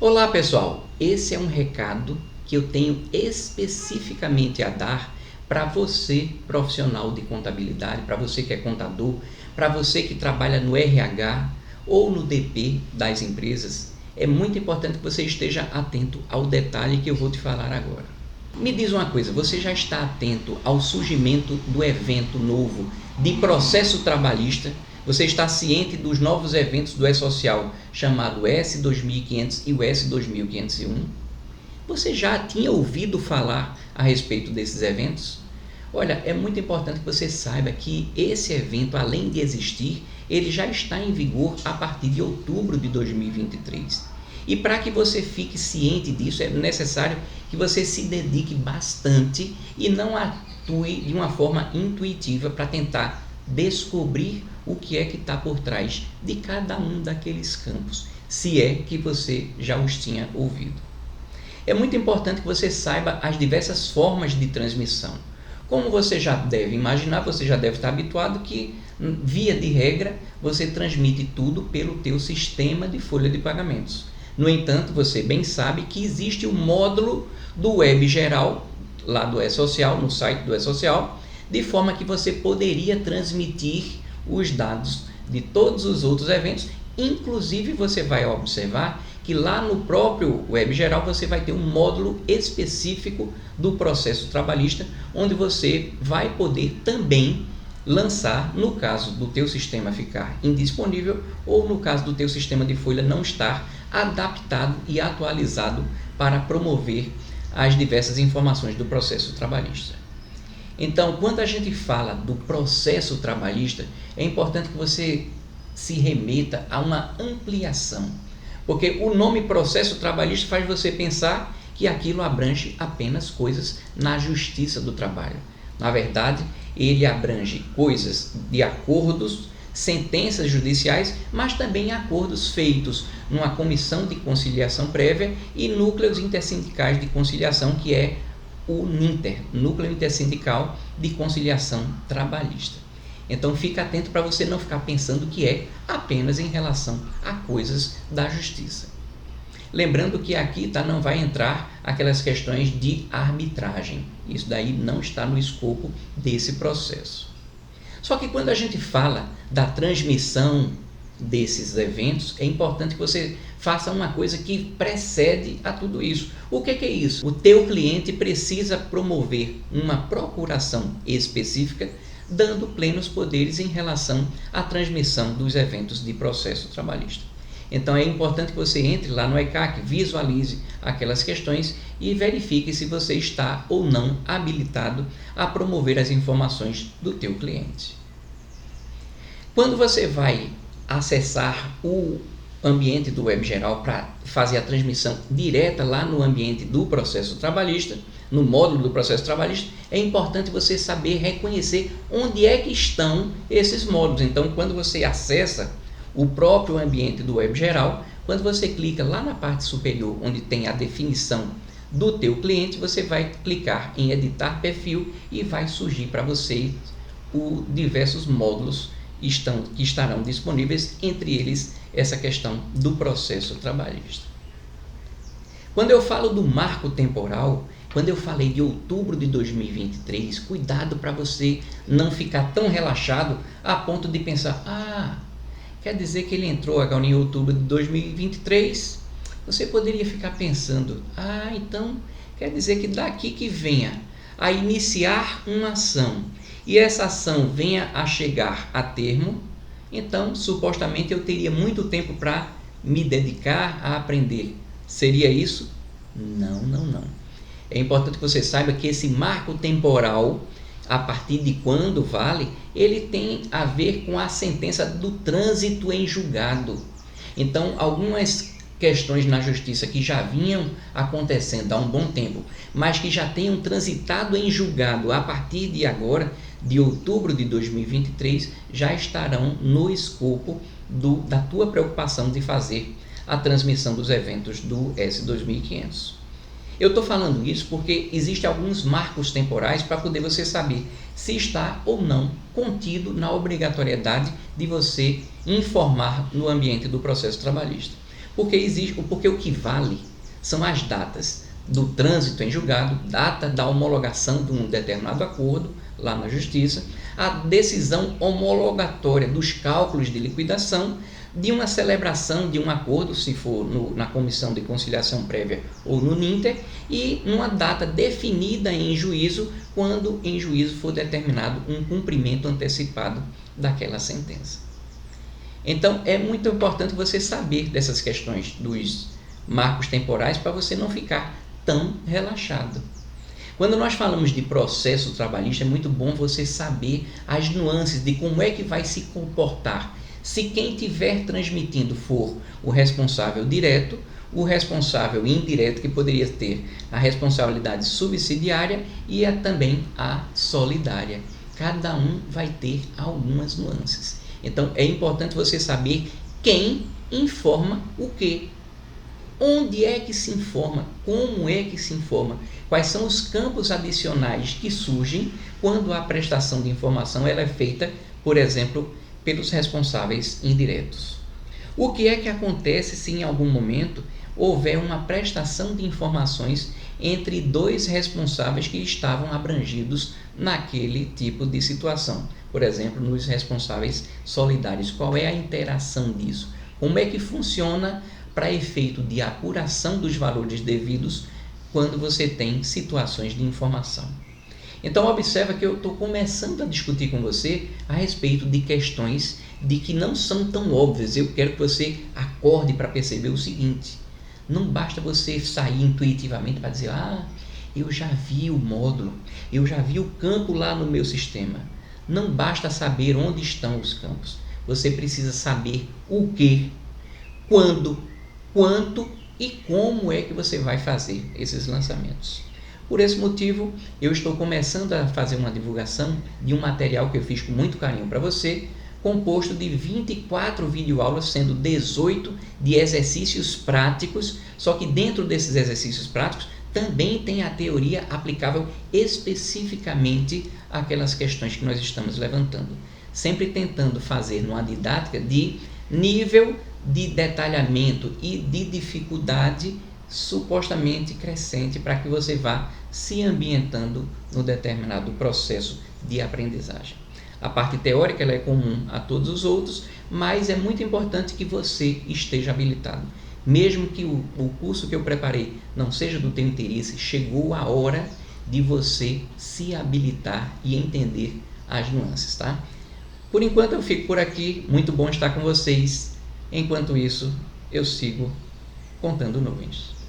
Olá pessoal, esse é um recado que eu tenho especificamente a dar para você profissional de contabilidade, para você que é contador, para você que trabalha no RH ou no DP das empresas. É muito importante que você esteja atento ao detalhe que eu vou te falar agora. Me diz uma coisa, você já está atento ao surgimento do evento novo de processo trabalhista? Você está ciente dos novos eventos do E-Social, chamado S2500 e o S2501? Você já tinha ouvido falar a respeito desses eventos? Olha, é muito importante que você saiba que esse evento, além de existir, ele já está em vigor a partir de outubro de 2023. E para que você fique ciente disso, é necessário que você se dedique bastante e não atue de uma forma intuitiva para tentar descobrir o que é que está por trás de cada um daqueles campos, se é que você já os tinha ouvido. É muito importante que você saiba as diversas formas de transmissão. Como você já deve imaginar, você já deve estar habituado que, via de regra, você transmite tudo pelo teu sistema de folha de pagamentos. No entanto, você bem sabe que existe o módulo do Web Geral, lá do E-Social, no site do E-Social, de forma que você poderia transmitir os dados de todos os outros eventos. Inclusive, você vai observar que lá no próprio Web Geral você vai ter um módulo específico do processo trabalhista, onde você vai poder também lançar, no caso do teu sistema ficar indisponível ou no caso do teu sistema de folha não estar adaptado e atualizado para promover as diversas informações do processo trabalhista. Então, quando a gente fala do processo trabalhista, é importante que você se remeta a uma ampliação, porque o nome processo trabalhista faz você pensar que aquilo abrange apenas coisas na justiça do trabalho. Na verdade, ele abrange coisas de acordos, sentenças judiciais, mas também acordos feitos numa comissão de conciliação prévia e núcleos intersindicais de conciliação, que é o NINTER, Núcleo Intersindical de Conciliação Trabalhista. Então fique atento para você não ficar pensando que é apenas em relação a coisas da justiça. Lembrando que aqui não vai entrar aquelas questões de arbitragem. Isso daí não está no escopo desse processo. Só que quando a gente fala da transmissão desses eventos, é importante que você faça uma coisa que precede a tudo isso. O que é isso? O teu cliente precisa promover uma procuração específica, dando plenos poderes em relação à transmissão dos eventos de processo trabalhista. Então é importante que você entre lá no ECAC, visualize aquelas questões e verifique se você está ou não habilitado a promover as informações do teu cliente. Quando você vai acessar o ambiente do Web Geral para fazer a transmissão direta lá no ambiente do processo trabalhista, no módulo do processo trabalhista, é importante você saber reconhecer onde é que estão esses módulos. Então, quando você acessa o próprio ambiente do Web Geral, quando você clica lá na parte superior, onde tem a definição do teu cliente, você vai clicar em editar perfil e vai surgir para você os diversos módulos que estarão disponíveis, entre eles essa questão do processo trabalhista. Quando eu falo do marco temporal, quando eu falei de outubro de 2023, cuidado para você não ficar tão relaxado a ponto de pensar, quer dizer que ele entrou agora em outubro de 2023? Você poderia ficar pensando, então quer dizer que daqui que venha a iniciar uma ação e essa ação venha a chegar a termo, então supostamente eu teria muito tempo para me dedicar a aprender. Seria isso? Não. É importante que você saiba que esse marco temporal, a partir de quando vale, ele tem a ver com a sentença do trânsito em julgado. Então, algumas questões na justiça que já vinham acontecendo há um bom tempo, mas que já tenham transitado em julgado a partir de agora, de outubro de 2023, já estarão no escopo da tua preocupação de fazer a transmissão dos eventos do S2500. Eu estou falando isso porque existem alguns marcos temporais para poder você saber se está ou não contido na obrigatoriedade de você informar no ambiente do processo trabalhista. Porque o que vale são as datas do trânsito em julgado, data da homologação de um determinado acordo lá na justiça, a decisão homologatória dos cálculos de liquidação, de uma celebração de um acordo, se for na comissão de conciliação prévia ou no NINTER, e uma data definida em juízo, quando em juízo for determinado um cumprimento antecipado daquela sentença. Então, é muito importante você saber dessas questões dos marcos temporais para você não ficar tão relaxado. Quando nós falamos de processo trabalhista, é muito bom você saber as nuances de como é que vai se comportar se quem estiver transmitindo for o responsável direto, o responsável indireto, que poderia ter a responsabilidade subsidiária, e também a solidária. Cada um vai ter algumas nuances. Então, é importante você saber quem informa o quê. Onde é que se informa? Como é que se informa? Quais são os campos adicionais que surgem quando a prestação de informação ela é feita, por exemplo, pelos responsáveis indiretos? O que é que acontece se em algum momento houver uma prestação de informações entre dois responsáveis que estavam abrangidos naquele tipo de situação? Por exemplo, nos responsáveis solidários. Qual é a interação disso? Como é que funciona para efeito de apuração dos valores devidos quando você tem situações de informação? Então, observa que eu estou começando a discutir com você a respeito de questões de que não são tão óbvias. Eu quero que você acorde para perceber o seguinte: não basta você sair intuitivamente para dizer, eu já vi o módulo, eu já vi o campo lá no meu sistema. Não basta saber onde estão os campos. Você precisa saber o que, quando, quanto e como é que você vai fazer esses lançamentos. Por esse motivo, eu estou começando a fazer uma divulgação de um material que eu fiz com muito carinho para você, composto de 24 videoaulas, sendo 18 de exercícios práticos, só que dentro desses exercícios práticos também tem a teoria aplicável especificamente àquelas questões que nós estamos levantando, sempre tentando fazer numa didática de nível de detalhamento e de dificuldade supostamente crescente, para que você vá se ambientando no determinado processo de aprendizagem. A parte teórica ela é comum a todos os outros, mas é muito importante que você esteja habilitado. Mesmo que o curso que eu preparei não seja do teu interesse, chegou a hora de você se habilitar e entender as nuances, tá? Por enquanto eu fico por aqui, muito bom estar com vocês. Enquanto isso, eu sigo contando nuvens.